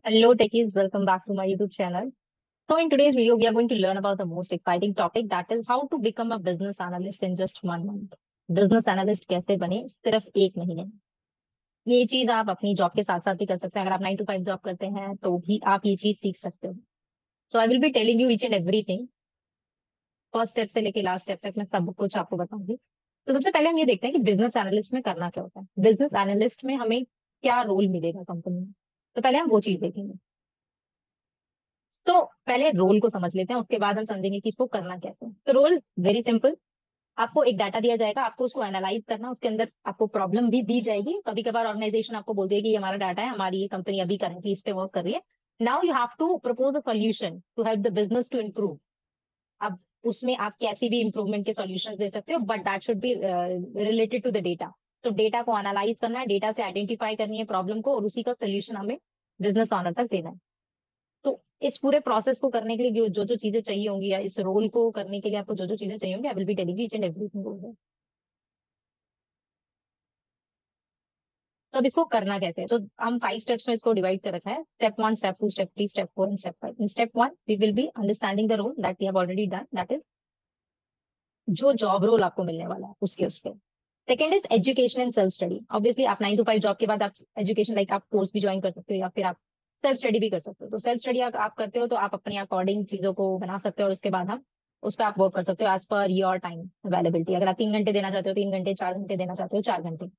Hello, techies. Welcome back to my YouTube channel. So, in today's video, we are going to learn about the most exciting topic, that is how to become a business analyst in just 1 month. Business analyst कैसे बने सिर्फ 1 महीने में। ये चीज आप अपनी job के साथ साथ भी कर सकते हैं। अगर आप 9 to 5 जॉब करते हैं तो भी आप ये चीज सीख सकते हो। So I will be telling you each and everything, first step से लेके लास्ट स्टेप तक मैं सब कुछ आपको बताऊंगी। तो सबसे पहले हम ये देखते हैं कि बिजनेस एनालिस्ट में करना क्या होता है। बिजनेस एनालिस्ट में हमें क्या रोल मिलेगा कंपनी में। तो पहले हम वो चीज देखेंगे। तो पहले रोल को समझ लेते हैं, उसके बाद हम समझेंगे कि इसको करना कैसे है। तो रोल वेरी सिंपल। आपको एक डाटा दिया जाएगा, आपको उसको एनालाइज करना, उसके अंदर आपको प्रॉब्लम भी दी जाएगी। कभी कभार ऑर्गेनाइजेशन आपको बोलती है कि ये हमारा डाटा है, हमारी ये कंपनी अभी करेंटली इस पे वर्क कर रही है। Now you have to propose a solution to help the business to improve. अब उसमें आप कैसी भी इंप्रूवमेंट के सॉल्यूशन दे सकते हो, but that should be related to the data. तो डेटा को एनालाइज करना है, डेटा से आइडेंटिफाई करनी है प्रॉब्लम को, और उसी का सोल्यूशन हमें बिजनेस ऑनर तक देना है। तो इस पूरे प्रोसेस को करने के लिए जो जो चीजें चाहिए होंगी, या इस रोल को करने के लिए आपको जो जो चीजें चाहिए होंगी, आई will be telling each and everything. तो अब इसको करना कैसे है, तो हम 5 स्टेप्स में इसको डिवाइड कर रखा है। Step 1, step 2, step 3, step 4 and step 5। In step 1 we will be understanding the role that we have already done, that is जो जॉब रोल आपको मिलने वाला है उसके उस पे। Second is education and self study. Obviously आप 9 to 5 जॉब के बाद आप एजुकेशन लाइक आप कोर्स भी ज्वाइन कर सकते हो, या फिर आप सेल्फ स्टडी भी कर सकते हो। तो सेल्फ स्टडी आप करते हो तो आप अपने अकॉर्डिंग चीजों को बना सकते हो, और उसके बाद हम उस पर आप वर्क कर सकते हो as per your time availability. अगर आप 3 घंटे देना चाहते हो 3 घंटे, 4 घंटे देना चाहते हो 4 घंटे।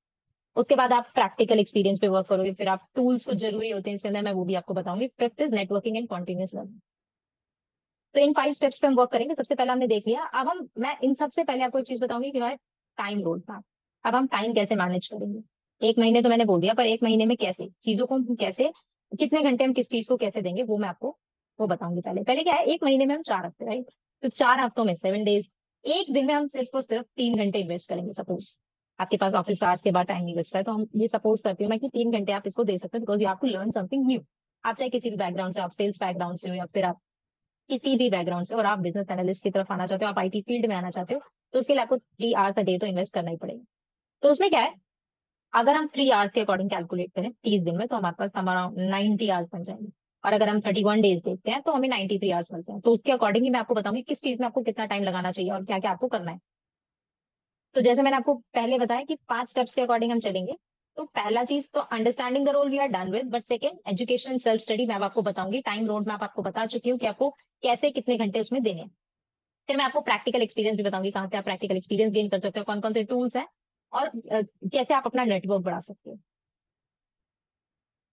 उसके बाद आप प्रैक्टिकल एक्सपीरियंस पे वर्क करोगे, फिर आप टूल्स कुछ जरूरी होते हैं इसके अंदर, मैं वो भी आपको बताऊंगी। Fifth is networking and continuous learning. तो इन 5 स्टेप्स पे हम वर्क करेंगे। सबसे पहले हमने देख लिया, अब हम मैं इन सबसे पहले आपको एक चीज बताऊंगी कि हमारे टाइम रोड मैप। अब हम टाइम कैसे मैनेज करेंगे। 1 महीने तो मैंने बोल दिया, पर 1 महीने में कैसे चीजों को हम कैसे, कितने घंटे हम किस चीज को कैसे देंगे, वो मैं आपको वो बताऊंगी। पहले पहले क्या है, 1 महीने में हम 4 हफ्ते, राइट। तो 4 हफ्तों में 7 डेज, एक दिन में हम सिर्फ और सिर्फ 3 घंटे इन्वेस्ट करेंगे। सपोज आपके पास ऑफिस आवर्स के बाद टाइम नहीं बचता है, तो हम ये सपोज करती हूँ मैं कि 3 घंटे आप इसको दे सकते हो, because you have to learn something new. आप चाहे किसी भी बैकग्राउंड से, आप सेल्स बैकग्राउंड से हो, या फिर आप किसी भी बैकग्राउंड से, और आप बिजनेस एनालिस्ट की तरफ आना चाहते हो, आप आईटी फील्ड में आना चाहते हो, तो उसके लिए आपको 3 आवर्स अ डे तो इन्वेस्ट करना ही पड़ेगा। तो उसमें क्या है, अगर हम 3 आवर्स के अकॉर्डिंग कैलकुलेट करें 30 दिन में, तो हमारे पास हमारा 90 आवर्स बन जाएंगे। और अगर हम 31 डेज देखते हैं तो हमें 93 आवर्स मिलते हैं। तो उसके अकॉर्डिंग ही मैं आपको बताऊंगी किस चीज में आपको कितना टाइम लगाना चाहिए और क्या क्या आपको करना है। तो जैसे मैंने आपको पहले बताया कि 5 स्टेप्स के अकॉर्डिंग हम चलेंगे। तो पहला चीज तो understanding the role we are done with, but second education and self study मैं अब आपको बताऊंगी। टाइम रोड मैप आपको बता चुकी हूँ कि आपको कैसे कितने घंटे उसमें देने हैं। फिर मैं आपको प्रैक्टिकल एक्सपीरियंस भी बताऊंगी, कहाँ से आप प्रैक्टिकल एक्सपीरियंस गेन कर सकते हो, कौन कौन से टूल्स हैं, और कैसे आप अपना नेटवर्क बढ़ा सकते हो।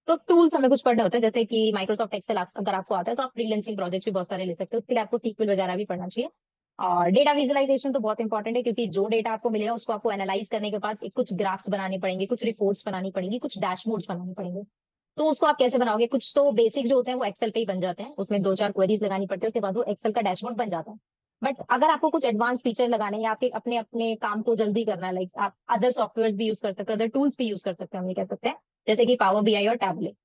तो टूल्स हमें कुछ पढ़ने होते हैं, जैसे कि माइक्रोसॉफ्ट एक्सेल अगर आपको आता है तो आप फ्रीलांसिंग प्रोजेक्ट्स भी बहुत सारे ले सकते हो। उसके लिए आपको सीक्वल वगैरह भी पढ़ना चाहिए। और डेटा विजुअलाइजेशन तो बहुत इंपॉर्टेंट है, क्योंकि जो डेटा आपको मिलेगा उसको आपको एनालाइज करने के बाद एक कुछ ग्राफ्स बनाने पड़ेंगे, कुछ रिपोर्ट्स बनानी पड़ेंगी, कुछ डैशबोर्ड्स बनाने पड़ेंगे। तो उसको आप कैसे बनाओगे, कुछ तो बेसिक जो होते हैं वो एक्सेल पे ही बन जाते हैं, उसमें 2-4 क्वेरीज लगानी पड़ती है, उसके बाद वो एक्सेल का डैशबोर्ड बन जाता है। बट अगर आपको कुछ एडवांस फीचर लगाने हैं, या आपके अपने अपने काम को जल्दी करना है, लाइक आप अदर सॉफ्टवेयर भी यूज कर सकते हो, अदर टूल्स भी यूज कर सकते हैं, हम ये कह सकते हैं, जैसे कि पावर बीआई और टैबलेट।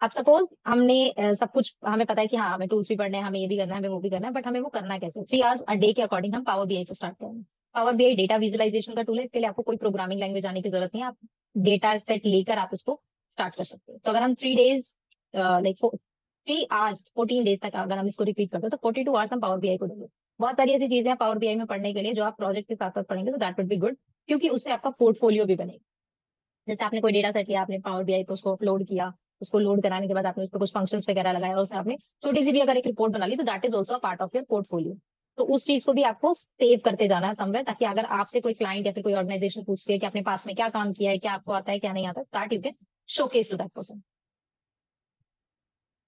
अब सपोज हमने सब कुछ हमें पता है कि हाँ हमें टूल्स भी पढ़ने हैं, हमें ये भी करना है, हमें वो भी करना है, बट हमें वो करना कैसे। 3 आवर्स अ डे के अकॉर्डिंग हम पावर बीआई से स्टार्ट करेंगे। पावर बीआई डेटा विजुअलाइजेशन का टूल है, इसके लिए आपको कोई प्रोग्रामिंग लैंग्वेज आने की जरूरत नहीं है। आप डेटा सेट लेकर आप उसको स्टार्ट कर सकते हो। तो अगर हम 3 डेज, लाइक 3 आवर्स 14 डेज तक अगर हम इसको रिपीट करते हो, तो 42 आवर्स हम पावर बीआई को देंगे। बहुत सारी ऐसी चीजें हैं पावर बीआई में पढ़ने के लिए जो आप प्रोजेक्ट के साथ साथ पढ़ेंगे, तो दैट वुड बी गुड, क्योंकि उससे आपका पोर्टफोलियो भी बनेगा। जैसे आपने कोई डेटा सेट लिया, आपने पावर बीआई पे उसको अपलोड किया, उसको लोड कराने के बाद आपने उस पर कुछ फंक्शंस वगैरह लगाया, और उससे आपने छोटी सी भी अगर एक रिपोर्ट बना ली, तो that is also part of your portfolio. तो उस चीज को भी आपको सेव करते जाना है समवेयर, ताकि अगर आपसे कोई क्लाइंट या फिर कोई ऑर्गेनाइजेशन पूछती है कि अपने पास में क्या काम किया है, क्या आपको आता है क्या नहीं आता, start you can showcase to that person.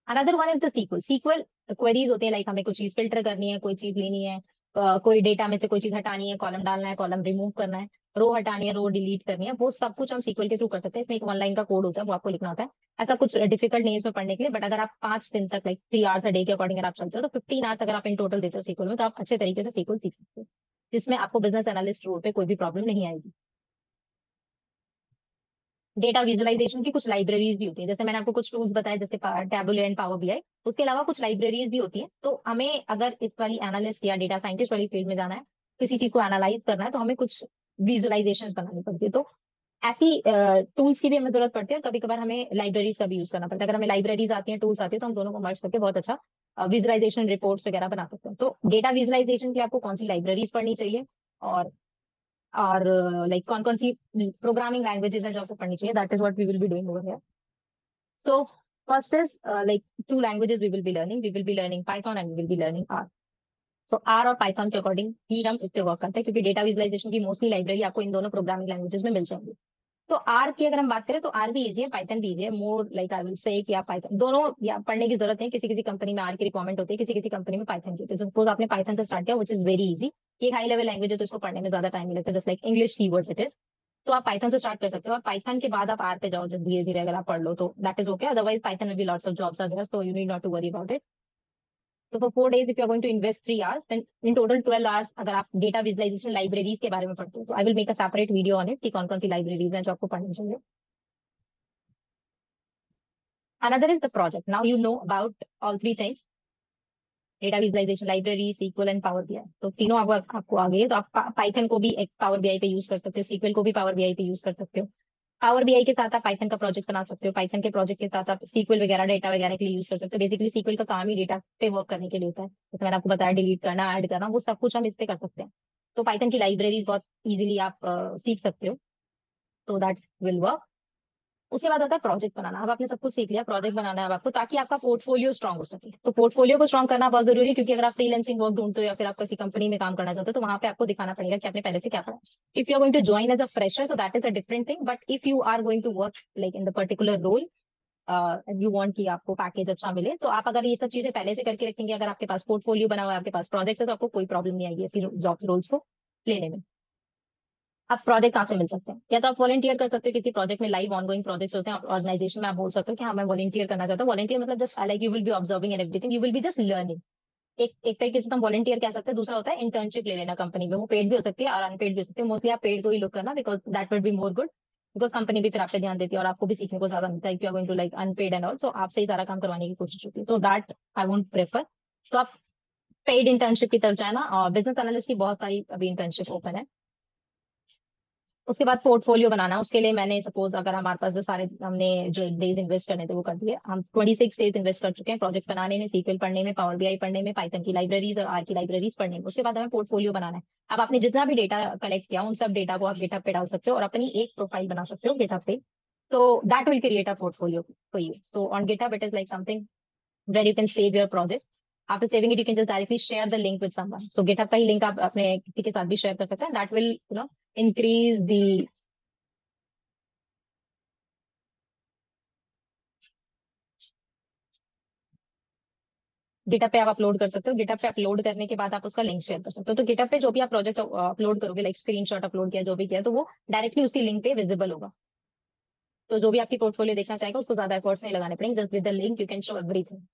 Another one is the SQL. SQL queries होते हैं, लाइक हमें कुछ चीज फिल्टर करनी है, कोई चीज लेनी है, कोई डेटा में से कोई चीज हटानी है, कॉलम डालना है, कॉलम रिमूव करना है, रो हटानी है, रो डिलीट करनी है, वो सब कुछ हम सीक्वल के थ्रू कर सकते हैं। इसमें एक 1 लाइन का कोड होता है, वो आपको लिखना होता है। ऐसा कुछ डिफिकल्ट नहीं है इसमें पढ़ने के लिए। बट अगर आप 5 दिन तक, लाइक 3 आवर्स अ डे के अकॉर्डिंग अगर आप चलते हो, तो 15 आवर्स अगर आप इन टोटल देते हो सीक्वल में, तो आप अच्छे तरीके से सीक्वल सीख सकते हो, जिसमें आपको बिजनेस एनालिस्ट रोल पे कोई भी प्रॉब्लम नहीं आएगी। डेटा विजुअलाइजेशन की कुछ लाइब्रेरीज भी होती है, जैसे मैंने आपको कुछ टूल्स बताए, जैसे टैबुलर एंड पावर बीआई। उसके अलावा कुछ लाइब्रेरीज भी होती है। तो हमें अगर इस वाली एनालिस्ट या डेटा साइंटिस्ट वाली फील्ड में जाना है, किसी चीज को एनालाइज करना है, तो हमें कुछ विजुअलाइजेशन बनानी पड़ती है। तो ऐसी टूल्स की भी हमें जरूरत पड़ती है, और कभी कभार हमें लाइब्रेरीज का भी यूज करना पड़ता है। अगर हमें लाइब्रेरीज आती हैं, टूल्स आती है, तो हम दोनों को मर्ज करके बहुत अच्छा विजुअलाइजेशन रिपोर्ट्स वगैरह बना सकते हैं। तो डेटा विजुअलाइजेशन के लिए आपको कौन सी लाइब्रेरीज पढ़नी चाहिए, और और लाइक कौन कौन सी प्रोग्रामिंग लैंग्वेजेस हैं जो आपको पढ़नी चाहिए, that is what we will be doing over here. So first is like two languages we will be learning. We will be learning Python and we will be learning R. So R और Python के according ही हम इस पे work करते हैं, क्योंकि data visualisation की mostly library आपको इन दोनों प्रोग्रामिंग लैंग्वेजेस में मिल जाएंगी। तो आर की अगर हम बात करें तो आर भी इजी है, पाइथन भी इजी है। More like I will say कि आप पाइथन दोनों या पढ़ने की जरूरत है। किसी किसी कंपनी में आर की रिक्वायरमेंट होती है, किसी किसी कंपनी में पाइथन की होती है। सपोज आपने पाइथन से स्टार्ट किया, विच इज वेरी इजी, एक हाई लेवल लैंग्वेज है तो इसको पढ़ने में ज्यादा टाइम नहीं लगता, just like English keywords it is. तो आप पाइथन से स्टार्ट कर सकते हो, और पाइथन के बाद आप आर पे जाओ, जब धीरे धीरे अगर आप पढ़ लो तो that is okay. Otherwise Python में भी lots of jobs are there, so you need not to worry about it. तो for 4 days if you are going to invest 3 hours, then in total 12 hours अगर आप data visualisation libraries के बारे में पढ़ते हो, तो I will make a separate video on it कि कौन कौन सी लाइब्रेरीज हैं जो आपको पढ़नी चाहिए। Another is the project. Now you know about all three things: data visualization library, SQL and Power BI. तो तीनों आपको आ गई है, तो आप पाइथन को भी एक पावर बीआई पे यूज कर सकते हो, सीक्वल को भी पावर बीआई पे यूज कर सकते हो। पावर बीआई के साथ आप पाइथन का प्रोजेक्ट बना सकते हो, पाइथन के प्रोजेक्ट के साथ आप सीक्वल वगैरह डेटा वगैरह के लिए यूज कर सकते हो। बेसिकली सीक्वल का काम ही डेटा पे वर्क करने के लिए होता है, जैसे मैंने आपको बताया, डिलीट करना, ऐड करना, वो सब कुछ हम इस पे कर सकते हैं। तो पाइथन की लाइब्रेरीज बहुत इजीली आप सीख सकते हो, तो दैट विल वर्क। उसके बाद आता है प्रोजेक्ट बनाना। अब आपने सब कुछ सीख लिया, प्रोजेक्ट बनाना है अब आपको, ताकि आपका पोर्टफोलियो स्ट्रांग हो सके। तो पोर्टफोलियो को स्ट्रांग करना बहुत जरूरी है, क्योंकि अगर आप फ्रीलांसिंग वर्क ढूंढते हो या फिर आप किसी कंपनी में काम करना चाहते हो, तो वहां पे आपको दिखाना पड़ेगा कि आपने पहले से क्या पढ़ा। If you are going to join as a fresher, so that is a different thing, but if you are going to work like in the particular role, you want कि आपको पैकेज अच्छा मिले, तो आप अगर ये सब चीजें पहले से करके रखेंगे, अगर आपके पास पोर्टफोलियो बना हुआ है, आपके पास प्रोजेक्ट है, तो आपको कोई प्रॉब्लम नहीं आएगी ऐसी जॉब रोल्स को लेने में। आप प्रोजेक्ट कहाँ से मिल सकते हैं? या तो आप वॉलंटियर कर सकते हो किसी प्रोजेक्ट में, लाइव ऑनगोइंग प्रोजेक्ट्स होते हैं ऑर्गेनाइजेशन में, आप बोल सकते हो कि हाँ मैं वॉलंटियर करना चाहता हूँ। वॉलंटियर मतलब just like you will be observing and everything, you will be just learning. एक तरीके से हम वॉलंटियर कह सकते हैं। दूसरा होता है इंटर्नशिप ले लेना कंपनी में, वो पेड भी हो सकती है और अनपेड भी हो सकती है। मोस्टली आप पेड को ही लुक करना, because that will be more good, because company भी फिर आप पे ध्यान देती है और आपको भी सीखने को ज्यादा मिलता है। If you are going to like unpaid and all, so आपसे ही सारा काम करवाने की कोशिश होती है, तो दैट आई वोंट प्रेफर। तो आप पेड इंटर्नशिप की तरफ जाना। और बिजनेस एनालिस्ट की बहुत सारी अभी इंटर्नशिप ओपन है। उसके बाद पोर्टफोलियो बनाना, उसके लिए मैंने सपोज अगर हमारे पास जो सारे हमने जो डेज इन्वेस्ट करने थे वो कर दिए, हम 26 डेज इन्वेस्ट कर चुके हैं प्रोजेक्ट बनाने में, सीक्वल पढ़ने में, पावर बीआई पढ़ने में, पाइथन की लाइब्रेरीज और आर की लाइब्रेरीज पढ़ने में। उसके बाद हमें पोर्टफोलियो बनाना है। अब आपने जितना भी डेटा कलेक्ट किया, उन सब डेटा को आप गिटहब पे डाल सकते हो और अपनी एक प्रोफाइल बना सकते हो गिटहब पे। तो that will create a portfolio for you. So on GitHub it is like something where you can save your projects. After saving it, you can just directly share the link with someone. So GitHub का ही link आप अपने किसी के साथ भी share कर सकते हैं। That will increase the GitHub पे आप अपलोड कर सकते हो। गिटअप पे अपलोड करने के बाद आप उसका लिंक शेयर कर सकते हो। तो गिटअप पे जो भी आप प्रोजेक्ट अपलोड करोगे, लाइक स्क्रीनशॉट अपलोड किया, जो भी किया, तो वो डायरेक्टली उसी लिंक पे विजिबल होगा। तो जो भी आपकी पोर्टफोलियो देखना चाहेगा, उसको ज्यादा एफर्ट्स नहीं लगाने पड़ेंगे, just with the link you can show everything.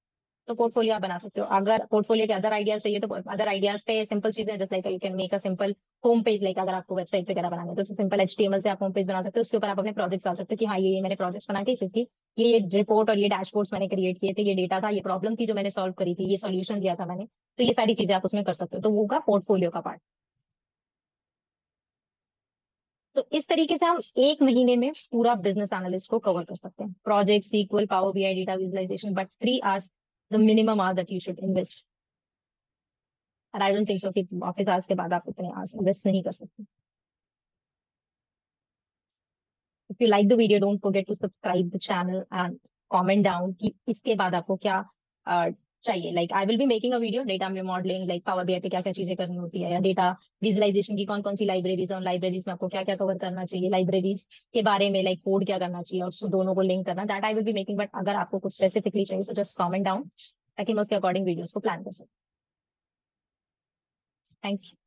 तो पोर्टफोलियो आप बना सकते हो। अगर पोर्टफोलियो के अदर आइडियाज चाहिए, तो अदर आइडियाज पे सिंपल चीजें, जैसे like you can make a simple home page. Like अगर आपको वेबसाइट वगैरह बनाना है, तो सिंपल एचटीएमएल से आप होम पेज बना सकते हो। उसके ऊपर आप अपने प्रोजेक्ट डाल सकते हो कि हाँ ये मैंने प्रोजेक्ट्स बनाए थे, इसकी ये रिपोर्ट और ये डैशबोर्ड्स मैंने क्रिएट किए थे, ये डेटा था, ये प्रॉब्लम थी जो मैंने सॉल्व करी थी, ये सॉल्यूशन दिया था मैंने। तो ये सारी चीजें आप उसमें कर सकते हो, तो वो होगा पोर्टफोलियो का पार्ट। तो इस तरीके से हम 1 महीने में पूरा बिजनेस एनालिस्ट को कवर कर सकते हैं। Project, SQL, power BI, data visualisation, but 3 hours the minimum hour that you should invest. और आई डोंट थिंक सो कि ऑफिस आवर्स के बाद आप इतने आवर्स इन्वेस्ट नहीं कर सकते। If you like the video, don't forget to subscribe the channel and comment down कि इसके बाद आपको क्या चाहिए। Like I will be making a video data में मॉडलिंग, लाइक पावर बीआई पे क्या क्या चीजें करनी होती है, या डेटा विजुअलाइजेशन की कौन कौन सी लाइब्रेरीज है, उन लाइब्रेरीज में आपको क्या क्या कवर करना चाहिए, लाइब्रेरीज के बारे में, लाइक कोड क्या करना चाहिए, और उसको दोनों को लिंक करना, that I will be making. But अगर आपको कुछ स्पेसिफिकली चाहिए, तो जस्ट कमेंट डाउन, ताकि मैं उसके अकॉर्डिंग वीडियोस को प्लान कर सकूँ। Thank you.